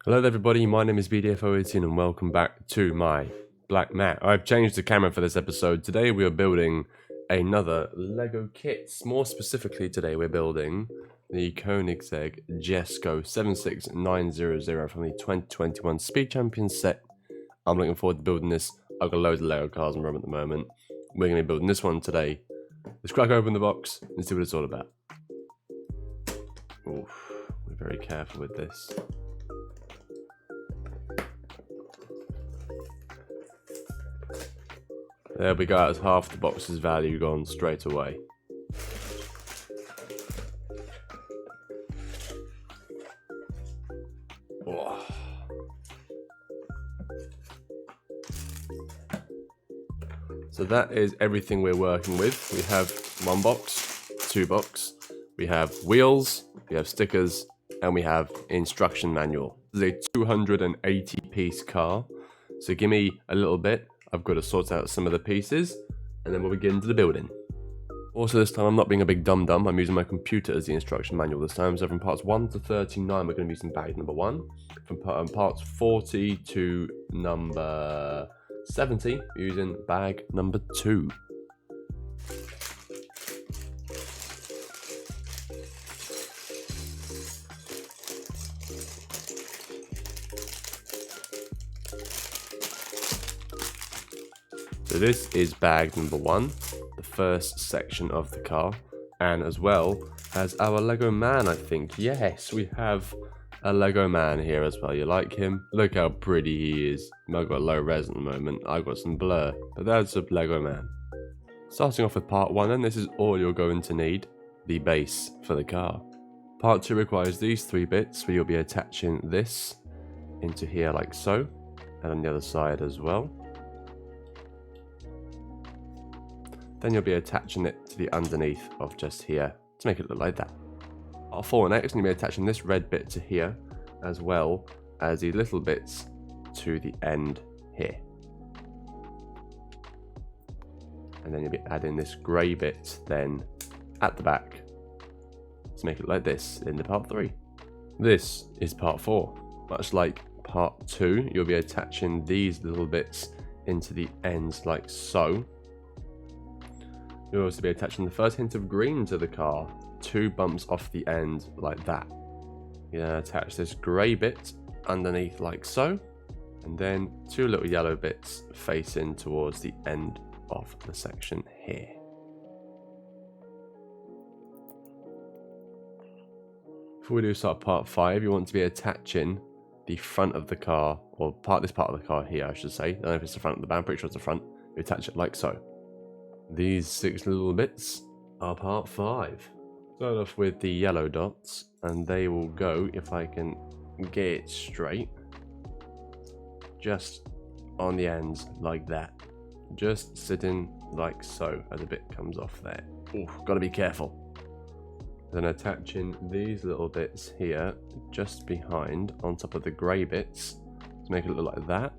Hello everybody, my name is BDF018 and welcome back to my Black Mat. I've changed the camera for this episode. Today we are building another LEGO kit. More specifically today we're building the Koenigsegg Jesko 76900 from the 2021 Speed Champions set. I'm looking forward to building this. I've got loads of LEGO cars in the room at the moment. We're going to be building this one today. Let's crack open the box and see what it's all about. Oof, we're very careful with this. There we go, that's half the box's value gone straight away. Oh. So that is everything we're working with. We have one box, two box, we have wheels, we have stickers, and we have instruction manual. This is a 280 piece car, so give me a little bit. I've got to sort out some of the pieces, and then we'll begin into the building. Also this time I'm not being a big dum-dum, I'm using my computer as the instruction manual this time. So from parts 1 to 39 we're going to be using bag number 1. From parts 40 to number 70 we're using bag number 2. So this is bag number 1, the first section of the car, and as well as our Lego man, I think. Yes, we have a Lego man here as well. You like him? Look how pretty he is. I've got low res at the moment. I've got some blur, but that's a Lego man. Starting off with part 1, and this is all you're going to need, the base for the car. Part 2 requires these 3 bits, where you'll be attaching this into here like so, and on the other side as well. Then you'll be attaching it to the underneath of just here to make it look like that. Part 4 next, and you'll be attaching this red bit to here, as well as these little bits to the end here. And then you'll be adding this grey bit then at the back to make it like this in the part 3. This is part 4. Much like part 2, you'll be attaching these little bits into the ends like so. You'll also be attaching the first hint of green to the car, 2 bumps off the end like that. You're going to attach this grey bit underneath like so, and then 2 little yellow bits facing towards the end of the section here. Before we do start part 5, you want to be attaching the front of the car, or this part of the car here I should say. I don't know if it's the front of the band, pretty sure it's the front. You attach it like so. These 6 little bits are part 5. Start off with the yellow dots, and they will go, if I can get it straight, just on the ends like that. Just sitting like so as a bit comes off there. Oof, gotta be careful. Then attaching these little bits here, just behind, on top of the grey bits, to make it look like that.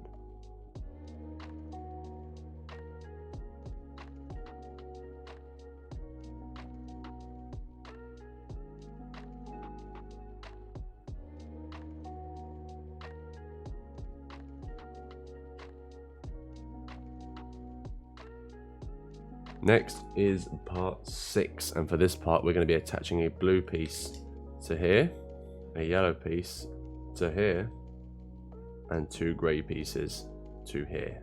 Next is part 6, and for this part we're going to be attaching a blue piece to here, a yellow piece to here, and 2 grey pieces to here.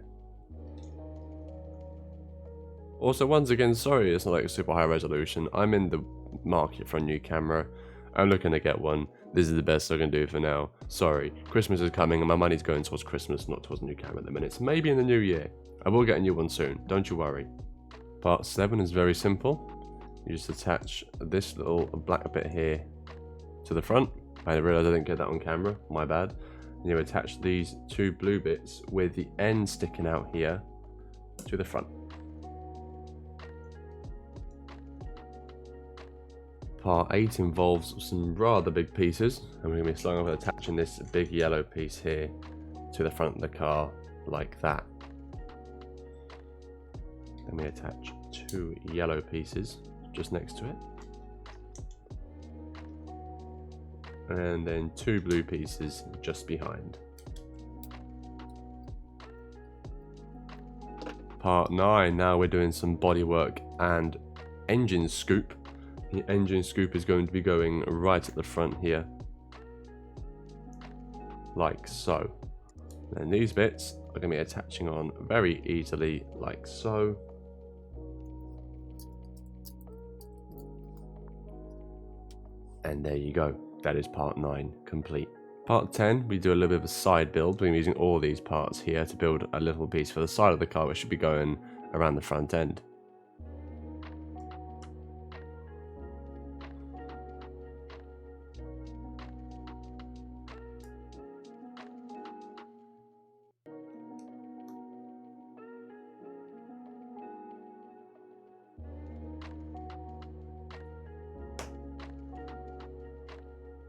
Also, once again, sorry it's not like a super high resolution. I'm in the market for a new camera. I'm looking to get one. This is the best I can do for now. Sorry, Christmas is coming and my money's going towards Christmas, not towards a new camera at the minute. So maybe in the new year. I will get a new one soon, don't you worry. Part 7 is very simple. You just attach this little black bit here to the front. I realised I didn't get that on camera, my bad. And you attach these 2 blue bits with the end sticking out here to the front. Part 8 involves some rather big pieces, and we're going to be starting off with attaching this big yellow piece here to the front of the car like that. Then we attach 2 yellow pieces just next to it. and then 2 blue pieces just behind. Part 9, now we're doing some bodywork and engine scoop. The engine scoop is going to be going right at the front here, like so. And these bits are going to be attaching on very easily, like so. And there you go. That is part 9 complete. Part 10, we do a little bit of a side build. We're using all these parts here to build a little piece for the side of the car, which should be going around the front end.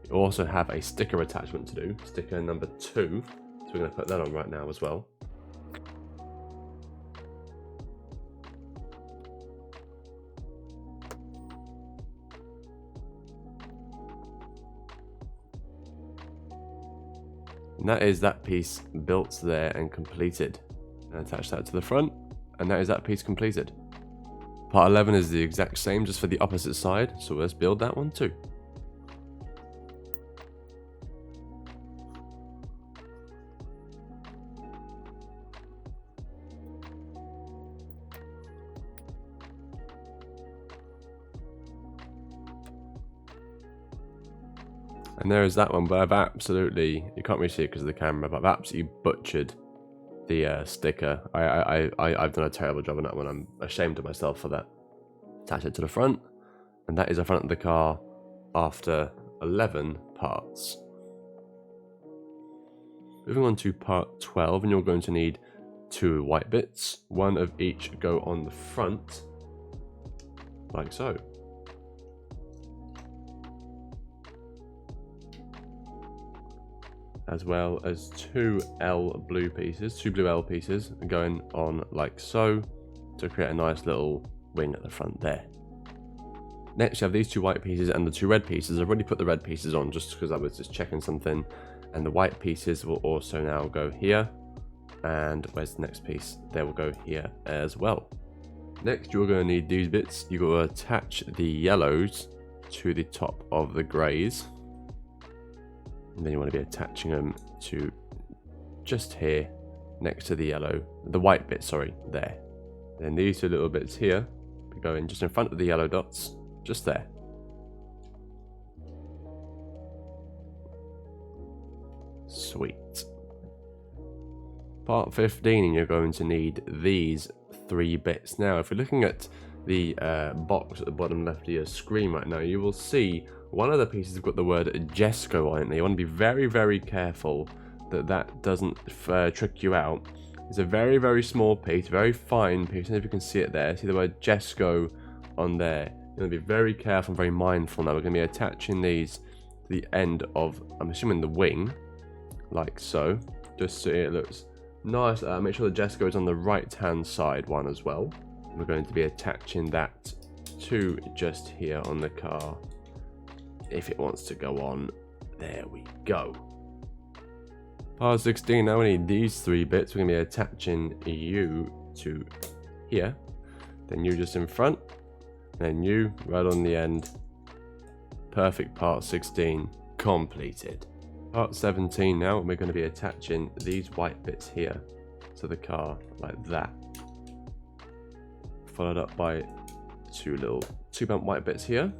You also have a sticker attachment to do, sticker number 2, so we're going to put that on right now as well. And that is that piece built there and completed. And attach that to the front, and that is that piece completed. Part 11 is the exact same, just for the opposite side, so let's build that one too. And there is that one, but I've absolutely, you can't really see it because of the camera, but I've absolutely butchered the sticker. I've done a terrible job on that one. I'm ashamed of myself for that. Attach it to the front, and that is the front of the car after 11 parts. Moving on to part 12, and you're going to need 2 white bits. One of each go on the front, like so. As well as 2 blue L pieces going on like so, to create a nice little wing at the front there. Next you have these 2 white pieces and the 2 red pieces. I've already put the red pieces on just because I was just checking something, and the white pieces will also now go here, and where's the next piece? They will go here as well. Next you're going to need these bits. You've got to attach the yellows to the top of the greys. And then you want to be attaching them to just here, next to the yellow, the white bit, sorry, there. Then these 2 little bits here, be going just in front of the yellow dots, just there. Sweet. Part 15, and you're going to need these 3 bits. Now, if you're looking at the box at the bottom left of your screen right now, you will see one of the pieces has got the word Jesko on it. Now you want to be very, very careful that that doesn't trick you out. It's a very, very small piece, very fine piece. I don't know if you can see it there. See the word Jesko on there. You're going to be very careful and very mindful. Now we're going to be attaching these to the end of, I'm assuming, the wing, like so, just so it looks nice. Make sure the Jesko is on the right-hand side one as well. We're going to be attaching that to just here on the car. If it wants to go on, there we go. Part 16, now we need these 3 bits. We're going to be attaching you to here, then you just in front, then you right on the end. Perfect. Part 16 completed. Part 17 now, we're going to be attaching these white bits here to the car like that, followed up by 2 little 2-bump white bits here.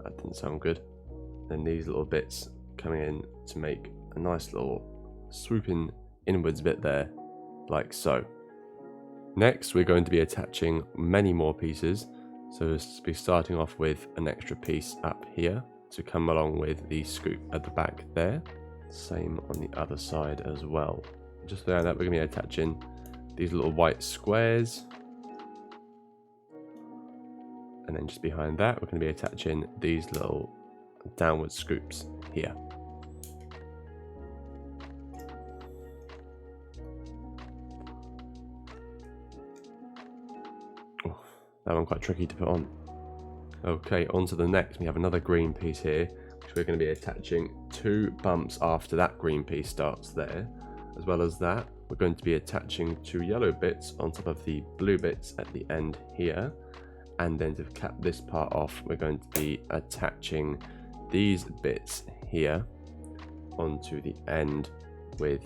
That didn't sound good. Then these little bits coming in to make a nice little swooping inwards bit there, like so. Next, we're going to be attaching many more pieces. So we'll be starting off with an extra piece up here to come along with the scoop at the back there. Same on the other side as well. Just like that, we're going to be attaching these little white squares. And then just behind that, we're going to be attaching these little downward scoops here. Oh, that one quite tricky to put on. Okay, on to the next. We have another green piece here, which we're going to be attaching 2 bumps after that green piece starts there. As well as that, we're going to be attaching 2 yellow bits on top of the blue bits at the end here. And then to cap this part off, we're going to be attaching these bits here onto the end, with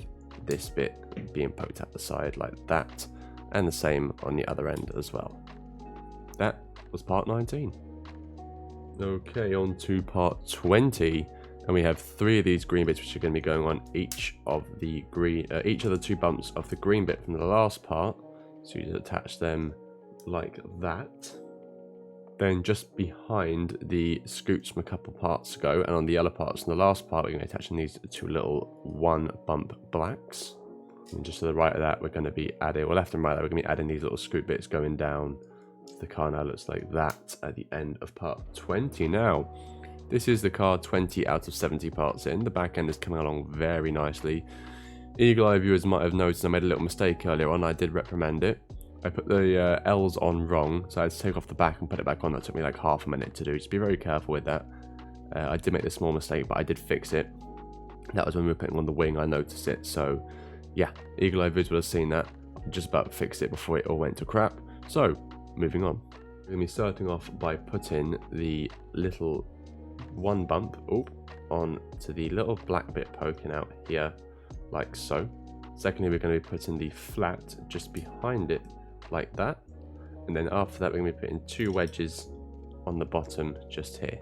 this bit being poked out the side like that, and the same on the other end as well. That was part 19. Okay, on to part 20, and we have 3 of these green bits which are going to be going on each of the 2 bumps of the green bit from the last part. So you just attach them like that. Then just behind the scoops from a couple parts ago, and on the yellow parts from the last part, we're going to be attaching these 2 little 1 bump blacks. And just to the right of that, we're going to be adding, well, left and right, we're going to be adding these little scoop bits going down. The car now looks like that at the end of part 20. Now, this is the car 20 out of 70 parts in. The back end is coming along very nicely. Eagle Eye viewers might have noticed I made a little mistake earlier on. I did reprimand it. I put the L's on wrong, so I had to take off the back and put it back on. That took me like half a minute to do. Just be very careful with that. I did make this small mistake, but I did fix it. That was when we were putting on the wing, I noticed it. So, yeah, Eagle Eye viewers would have seen that. I just about fixed it before it all went to crap. So, moving on. We're going to be starting off by putting the little 1 bump on to the little black bit poking out here, like so. Secondly, we're going to be putting the flat just behind it, like that. And then after that, we're going to be putting 2 wedges on the bottom just here.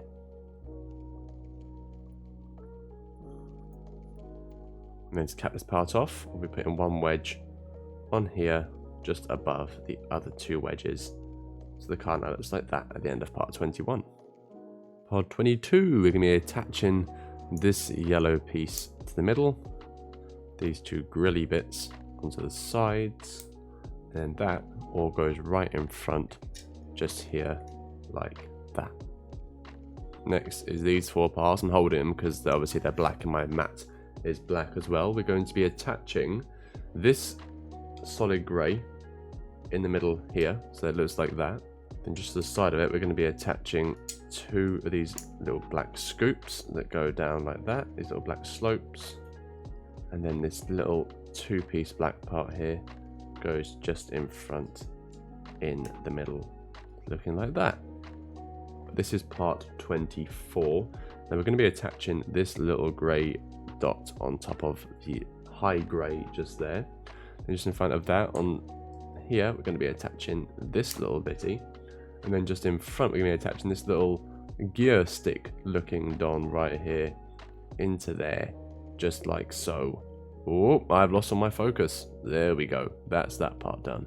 And then to cap this part off, we'll be putting 1 wedge on here just above the other 2 wedges. So the car now looks like that at the end of part 21. Part 22, we're going to be attaching this yellow piece to the middle, these 2 grilly bits onto the sides, and that all goes right in front, just here, like that. Next is these 4 parts. I'm holding them because obviously they're black and my mat is black as well. We're going to be attaching this solid grey in the middle here, so it looks like that. Then just to the side of it, we're going to be attaching 2 of these little black scoops that go down like that, these little black slopes. And then this little 2-piece black part here goes just in front in the middle, looking like that. This is part 24. Now we're going to be attaching this little grey dot on top of the high grey just there. And just in front of that on here, we're going to be attaching this little bitty. And then just in front, we're going to be attaching this little gear stick looking don right here into there, just like so. Oh, I've lost all my focus. There we go. That's that part done.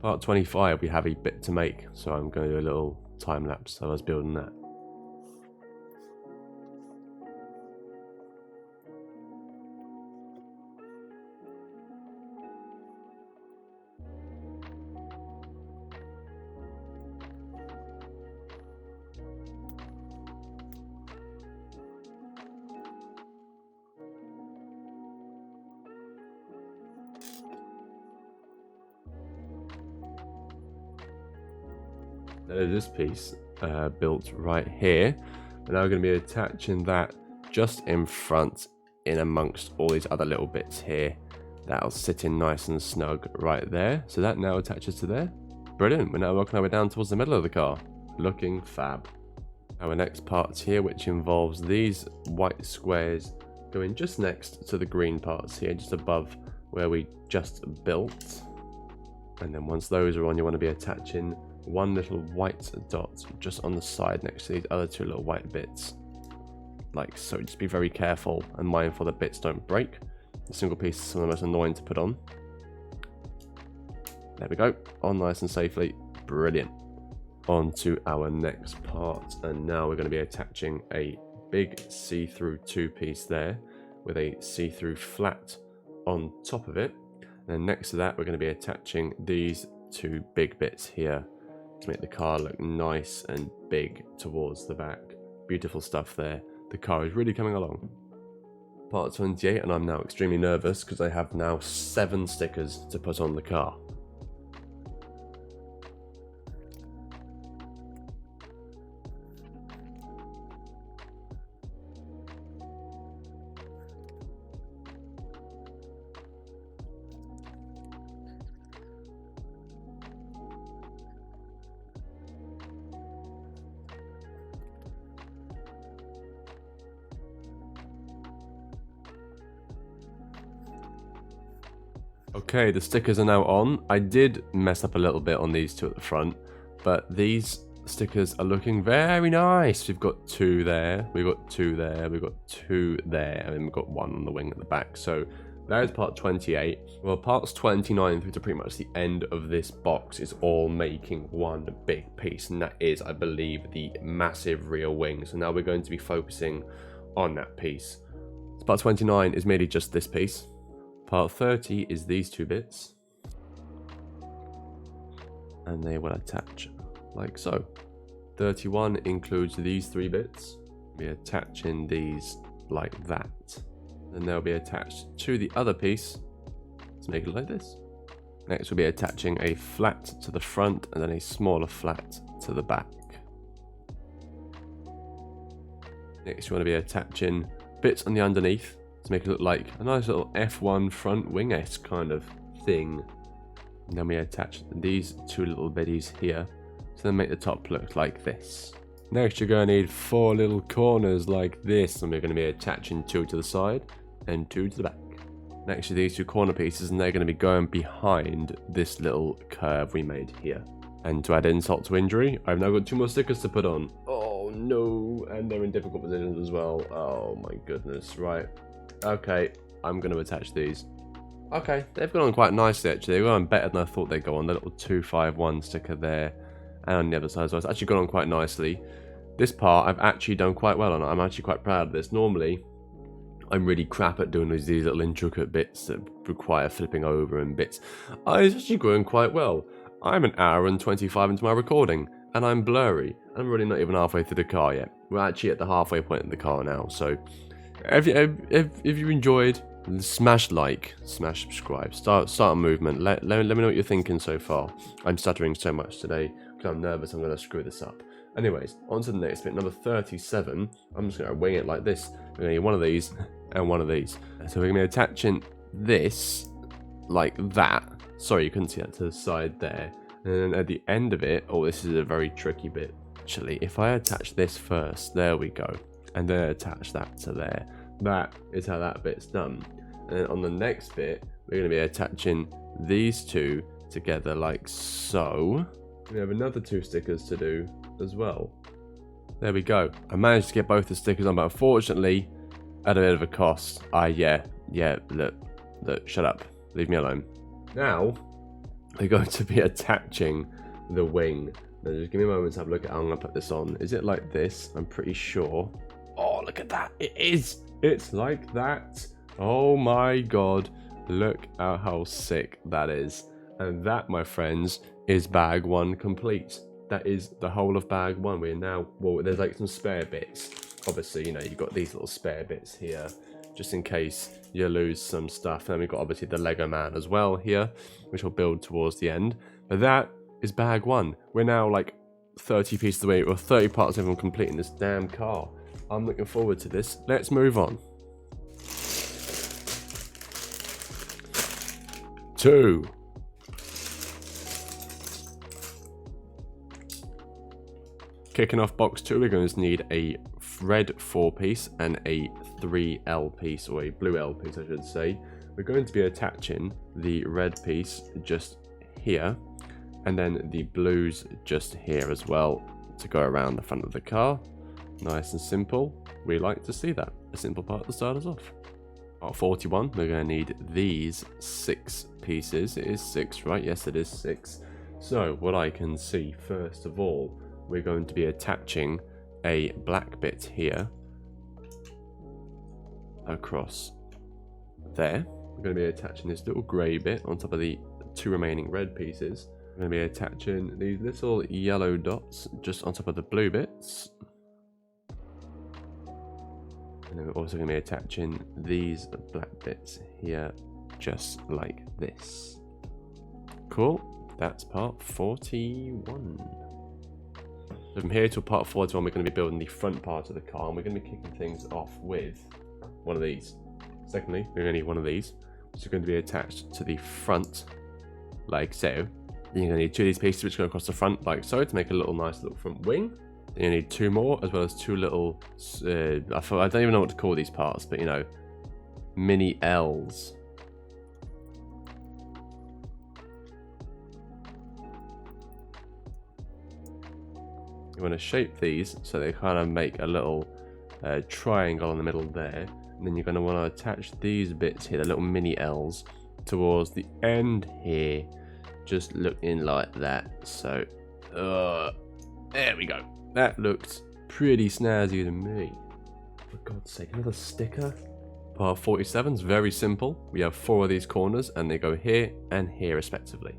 Part 25, we have a bit to make, so I'm going to do a little time lapse of us building that. This piece built right here, and now we're going to be attaching that just in front in amongst all these other little bits here. That'll sit in nice and snug right there. So that now attaches to there. Brilliant. We're now working our way down towards the middle of the car, looking fab. Our next parts here, which involves these white squares going just next to the green parts here, just above where we just built. And then once those are on, you want to be attaching 1 little white dot just on the side next to these other 2 little white bits, like so. Just be very careful and mindful that bits don't break. The single piece is some of the most annoying to put on. There we go, on nice and safely. Brilliant. On to our next part, and now we're going to be attaching a big see-through 2-piece there with a see-through flat on top of it. And then next to that, we're going to be attaching these 2 big bits here to make the car look nice and big towards the back. Beautiful stuff there. The car is really coming along. Part 28, and I'm now extremely nervous because I have now 7 stickers to put on the car. Okay, the stickers are now on. I did mess up a little bit on these two at the front, but these stickers are looking very nice. We've got 2 there, we've got 2 there, we've got 2 there, and then we've got 1 on the wing at the back. So that is part 28. Well, parts 29 through to pretty much the end of this box is all making one big piece, and that is, I believe, the massive rear wing. So now we're going to be focusing on that piece. So part 29 is merely just this piece. Part 30 is these 2 bits, and they will attach like so. 31 includes these 3 bits. We'll be attaching these like that. Then they'll be attached to the other piece to make it like this. Next we'll be attaching a flat to the front and then a smaller flat to the back. Next you want to be attaching bits on the underneath to make it look like a nice little F1 front wing-esque kind of thing. And then we attach these 2 little biddies here to then make the top look like this. Next you're going to need 4 little corners like this, and we're going to be attaching 2 to the side and 2 to the back. Next are these 2 corner pieces, and they're going to be going behind this little curve we made here. And to add insult to injury, I've now got 2 more stickers to put on. Oh no, and they're in difficult positions as well. Oh my goodness, right. Okay, I'm going to attach these. Okay, they've gone on quite nicely actually. They've gone on better than I thought they'd go on. The little 251 sticker there, and on the other side as well. It's actually gone on quite nicely. This part I've actually done quite well on. I'm actually quite proud of this. Normally, I'm really crap at doing these little intricate bits that require flipping over and bits. It's actually going quite well. I'm an hour and 25 into my recording, and I'm blurry. I'm really not even halfway through the car yet. We're actually at the halfway point in the car now, so if you enjoyed, smash like, smash subscribe, start a movement. Let me know what you're thinking so far. I'm stuttering so much today because I'm nervous I'm going to screw this up. Anyways, on to the next bit, number 37. I'm just going to wing it like this. We're going to need one of these and one of these. So we're going to be attaching this like that. Sorry, you couldn't see that to the side there. And then at the end of it, oh, this is a very tricky bit. Actually, if I attach this first, there we go. And then attach that to there. That is how that bit's done. And then on the next bit, we're going to be attaching these 2 together like so. We have another 2 stickers to do as well. There we go. I managed to get both the stickers on, but unfortunately, at a bit of a cost. Yeah, look, shut up. Leave me alone. Now, we're going to be attaching the wing. Now, just give me a moment to have a look at how I'm going to put this on. Is it like this? I'm pretty sure. Oh, look at that. It is. It's like that. Oh my god. Look at how sick that is. And that, my friends, is bag 1 complete. That is the whole of bag 1. We're now, well, there's like some spare bits. Obviously, you know, you've got these little spare bits here, just in case you lose some stuff. And then we've got obviously the Lego man as well here, which will build towards the end. But that is bag 1. We're now like 30 pieces away, or 30 parts of them completing this damn car. I'm looking forward to this. Let's move on. 2. Kicking off box 2, we're going to need a red 4-piece and a 3L piece, or a blue L piece I should say. We're going to be attaching the red piece just here, and then the blues just here as well to go around the front of the car. Nice and simple. We like to see that. A simple part to start us off. Part 41, we're going to need these 6 pieces. It is 6, right? Yes, it is 6. So what I can see, first of all, we're going to be attaching a black bit here across there. We're going to be attaching this little grey bit on top of the 2 remaining red pieces. We're going to be attaching these little yellow dots just on top of the blue bits. And then we're also going to be attaching these black bits here, just like this. Cool. That's part 41. So from here to part 41, we're going to be building the front part of the car, and we're going to be kicking things off with one of these. Secondly, we're going to need one of these, which is going to be attached to the front, like so. Then you're going to need 2 of these pieces, which go across the front, like so, to make a little nice little front wing. Then you need 2 more, as well as 2 little, I don't even know what to call these parts, but you know, mini L's. You want to shape these so they kind of make a little triangle in the middle there. And then you're going to want to attach these bits here, the little mini L's, towards the end here. Just looking like that. So, there we go. That looks pretty snazzy to me. For God's sake, another sticker? Part 47 is very simple. We have 4 of these corners and they go here and here respectively.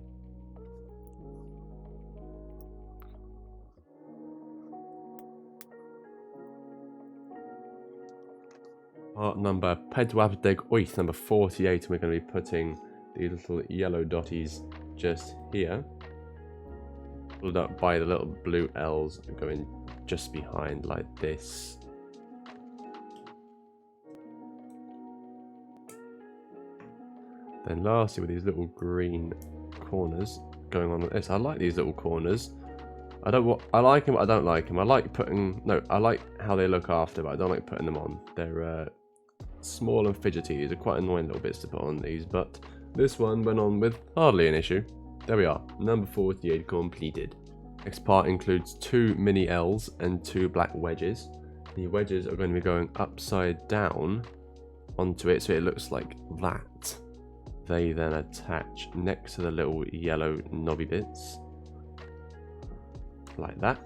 Part number Pedwabdeg Oith, number 48, and we're going to be putting these little yellow dotties just here. Pulled up by the little blue L's and going just behind like this. Then lastly, with these little green corners going on like this. I like these little corners. I like them, but I don't like them. I like how they look after, but I don't like putting them on. They're small and fidgety. These are quite annoying little bits to put on these, but this one went on with hardly an issue. There we are, number 48 completed. Next part includes 2 mini L's and 2 black wedges. The wedges are going to be going upside down onto it, so it looks like that. They then attach next to the little yellow knobby bits, like that,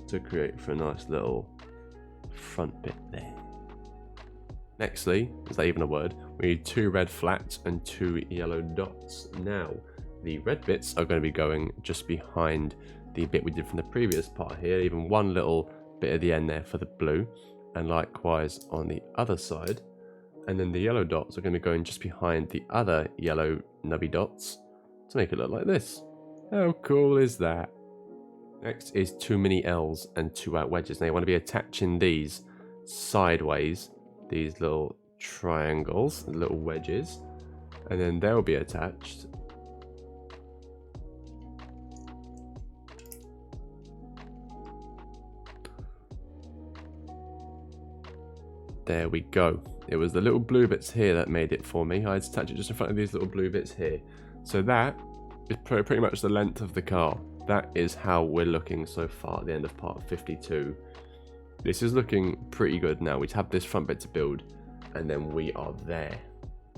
to create for a nice little front bit there. Nextly, is that even a word? We need 2 red flats and 2 yellow dots. Now, the red bits are going to be going just behind the bit we did from the previous part here, even one little bit at the end there for the blue, and likewise on the other side. And then the yellow dots are going to be going just behind the other yellow nubby dots to make it look like this. How cool is that? Next is 2 mini L's and 2 white wedges. Now you want to be attaching these sideways, these little triangles, little wedges, and then they'll be attached there we go. It was the little blue bits here that made it for me. I had to attach it just in front of these little blue bits here. So that is pretty much the length of the car. That is how we're looking so far at the end of part 52. This is looking pretty good now. We have this front bit to build, and then we are there.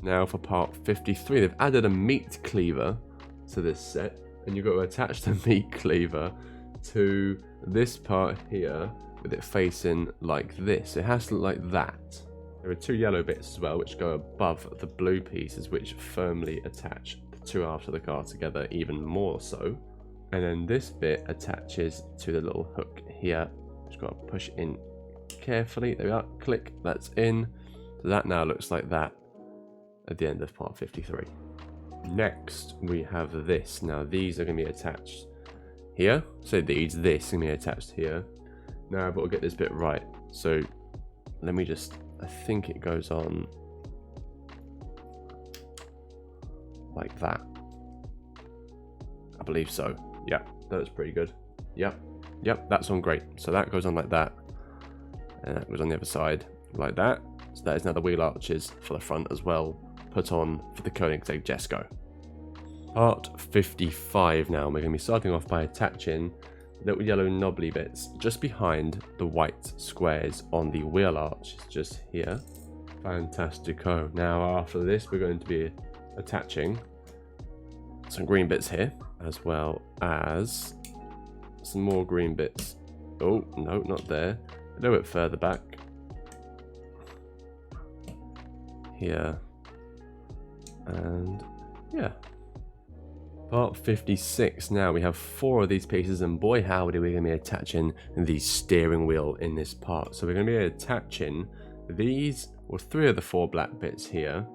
Now for part 53, they've added a meat cleaver to this set, and you've got to attach the meat cleaver to this part here with it facing like this. It has to look like that. There are 2 yellow bits as well, which go above the blue pieces, which firmly attach the 2 halves of the car together even more so. And then this bit attaches to the little hook here. Just got to push in carefully. There we are. Click. That's in. So that now looks like that at the end of part 53. Next, we have this. Now, these are going to be attached here. So this is going to be attached here. Now, I've got to get this bit right. So let me just... I think it goes on like that. I believe so. Yeah, that's pretty good. Yep, that's on great. So that goes on like that. And that goes on the other side like that. So that is now the wheel arches for the front as well, put on for the Koenigsegg Jesko. Part 55 now. We're going to be starting off by attaching little yellow knobbly bits just behind the white squares on the wheel arch, just here. Fantastico. Now after this we're going to be attaching some green bits here, as well as some more green bits. Oh no, not there, a little bit further back here, and yeah. Part 56 now. We have 4 of these pieces, and boy howdy, we're going to be attaching the steering wheel in this part. So we're going to be attaching these, or 3 of the 4 black bits here,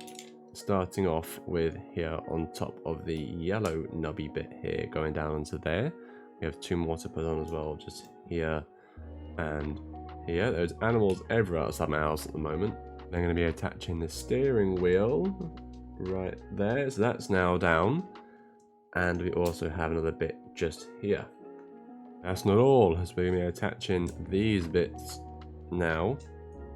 starting off with here on top of the yellow nubby bit here, going down into there. We have 2 more to put on as well, just here and here. There's animals everywhere outside my house at the moment. They're going to be attaching the steering wheel right there, so that's now down. And we also have another bit just here. That's not all, as we're going to be attaching these bits now.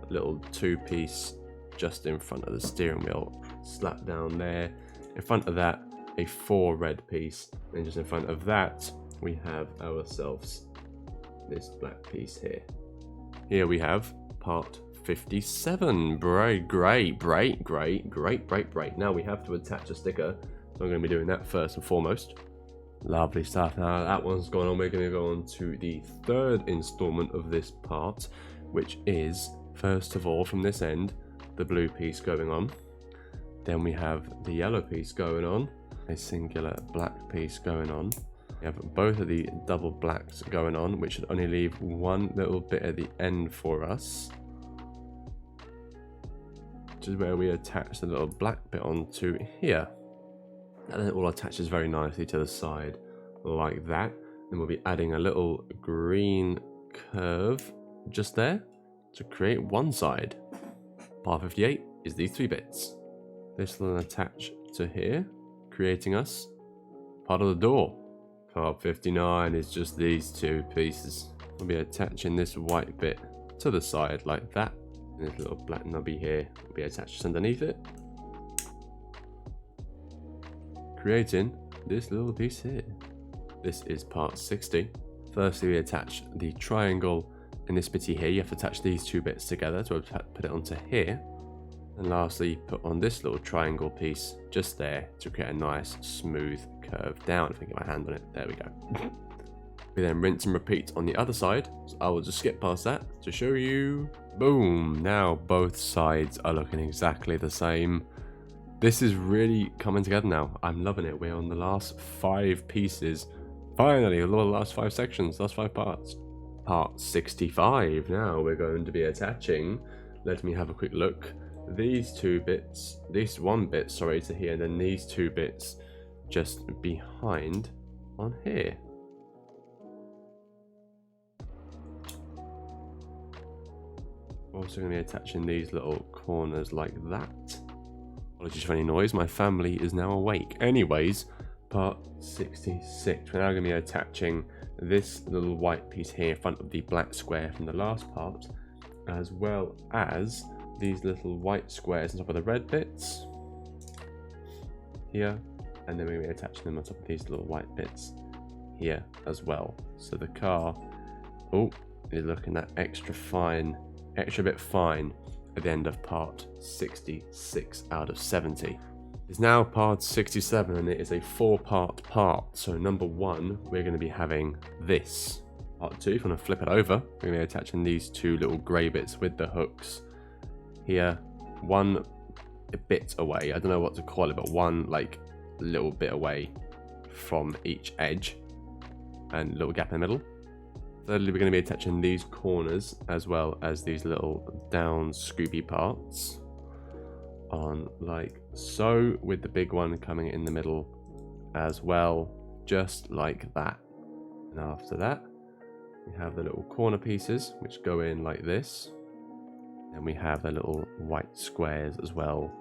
A little 2-piece just in front of the steering wheel, slap down there. In front of that, a 4 red piece. And just in front of that, we have ourselves this black piece here. Here we have part 57. Great. Now we have to attach a sticker, so I'm going to be doing that first and foremost. Lovely stuff. Now that one's gone on, we're going to go on to the third installment of this part, which is, first of all, from this end, the blue piece going on. Then we have the yellow piece going on, a singular black piece going on. We have both of the double blacks going on, which should only leave one little bit at the end for us, which is where we attach the little black bit onto here. And then it all attaches very nicely to the side like that. Then we'll be adding a little green curve just there to create one side. Part 58 is these 3 bits. This will attach to here, creating us part of the door. Part 59 is just these 2 pieces. We'll be attaching this white bit to the side like that. And this little black nubby here will be attached underneath it, creating this little piece here. This is part 60. Firstly, we attach the triangle in this bitty here. You have to attach these 2 bits together to put it onto here. And lastly, put on this little triangle piece just there to create a nice smooth curve down. If I can get my hand on it, there we go. We then rinse and repeat on the other side. So I will just skip past that to show you. Boom! Now both sides are looking exactly the same. This is really coming together now. I'm loving it. We're on the last 5 pieces. Finally, the last 5 sections, last 5 parts. Part 65. Now we're going to be attaching. Let me have a quick look. These 2 bits, this 1 bit, sorry, to here, and then these 2 bits just behind on here. Also going to be attaching these little corners like that. Apologies for any noise, my family is now awake. Anyways, part 66. We're now going to be attaching this little white piece here in front of the black square from the last part, as well as these little white squares on top of the red bits here, and then we're going to be attaching them on top of these little white bits here as well. So the car, is looking that extra bit fine at the end of part 66 out of 70. It's now part 67, and it is a 4-part part. So number 1, we're going to be having this. Part 2, if you want to flip it over, we're going to be attaching these 2 little grey bits with the hooks here, 1 bit away. I don't know what to call it, but 1 like little bit away from each edge, and a little gap in the middle. Thirdly, we're going to be attaching these corners as well as these little down scoopy parts on like so, with the big one coming in the middle as well, just like that. And after that, we have the little corner pieces which go in like this, and we have the little white squares as well.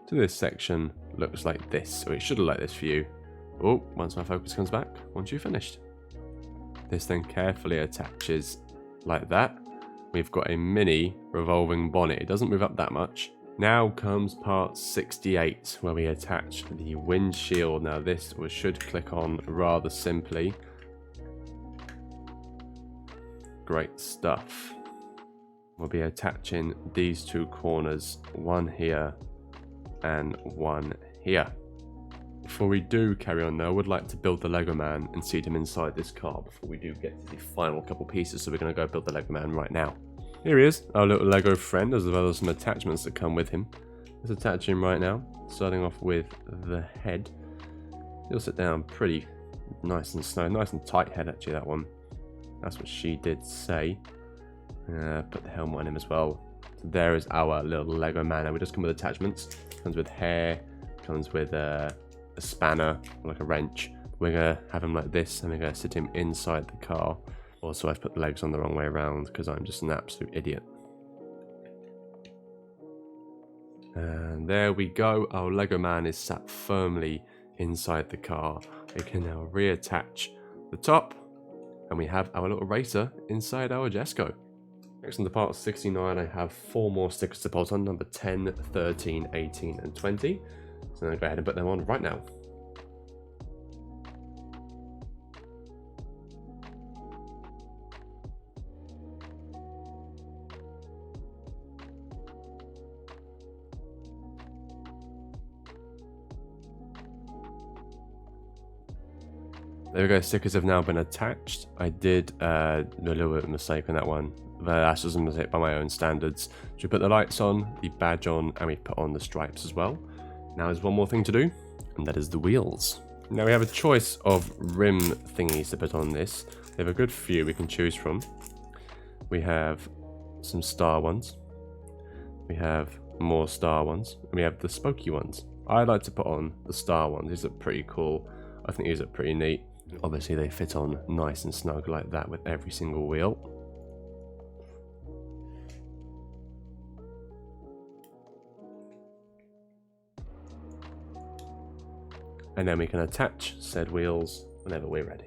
So this section looks like this, so it should look like this for you. Once my focus comes back, once you've finished. This then carefully attaches like that. We've got a mini revolving bonnet. It doesn't move up that much. Now comes part 68, where we attach the windshield. Now this should click on rather simply. Great stuff. We'll be attaching these 2 corners, 1 here and 1 here. Before we do carry on though, I would like to build the Lego man and seat him inside this car before we do get to the final couple pieces. So we're going to go build the Lego man right now. Here he is, our little Lego friend, as well as some attachments that come with him. Let's attach him right now, starting off with the head. He'll sit down pretty nice and snug, nice and tight head actually, that one. That's what she did say. Put the helmet on him as well. So there is our little Lego man. And we just come with attachments. Comes with hair, comes with a spanner, like a wrench. We're going to have him like this, and we're going to sit him inside the car. Also, I've put the legs on the wrong way around because I'm just an absolute idiot. And there we go. Our Lego man is sat firmly inside the car. We can now reattach the top, and we have our little racer inside our Jesko. Next on the part 69, I have 4 more stickers to put on, number 10, 13, 18, and 20. So I'm going to go ahead and put them on right now. There we go, stickers have now been attached. I did do a little bit of a mistake on that one. But that's just a mistake by my own standards. So we put the lights on, the badge on, and we put on the stripes as well. Now there's one more thing to do, and that is the wheels. Now we have a choice of rim thingies to put on this. We have a good few we can choose from. We have some star ones. We have more star ones. And we have the spokey ones. I like to put on the star ones. These are pretty cool. I think these are pretty neat. Obviously they fit on nice and snug like that with every single wheel. And then we can attach said wheels whenever we're ready.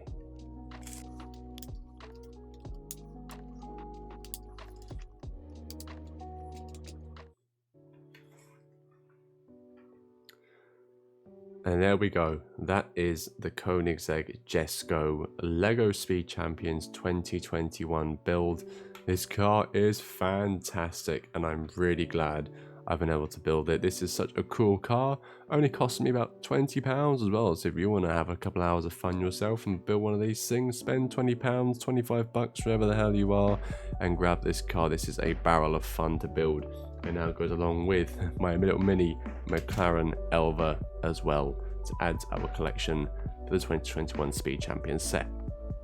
And there we go. That is the Koenigsegg Jesko LEGO Speed Champions 2021 build. This car is fantastic and I'm really glad I've been able to build it. This is such a cool car. Only cost me about £20 as well. So if you want to have a couple hours of fun yourself and build one of these things, spend £20, $25, wherever the hell you are, and grab this car. This is a barrel of fun to build. And now it goes along with my little mini McLaren Elva as well to add to our collection for the 2021 Speed Champions set.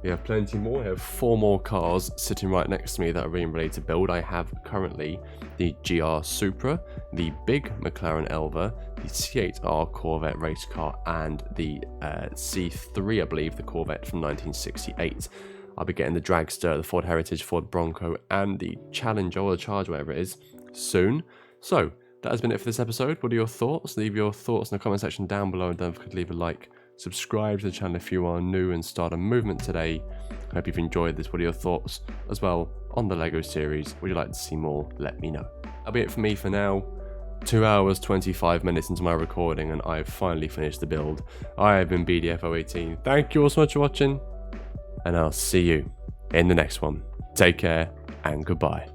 We have plenty more. I have 4 more cars sitting right next to me that are being ready to build. I have currently the GR Supra, the big McLaren Elva, the C8R Corvette race car, and the C3, I believe, the Corvette from 1968. I'll be getting the Dragster, the Ford Heritage, Ford Bronco, and the Challenger, or the Charger, whatever it is, soon. So, that has been it for this episode. What are your thoughts? Leave your thoughts in the comment section down below, and don't forget to leave a like. Subscribe to the channel if you are new and start a movement today. I hope you've enjoyed this. What are your thoughts as well on the LEGO series? Would you like to see more? Let me know. That'll be it for me for now. 2 hours 25 minutes into my recording and I've finally finished the build. I have been BDF018. Thank you all so much for watching, and I'll see you in the next one. Take care and goodbye.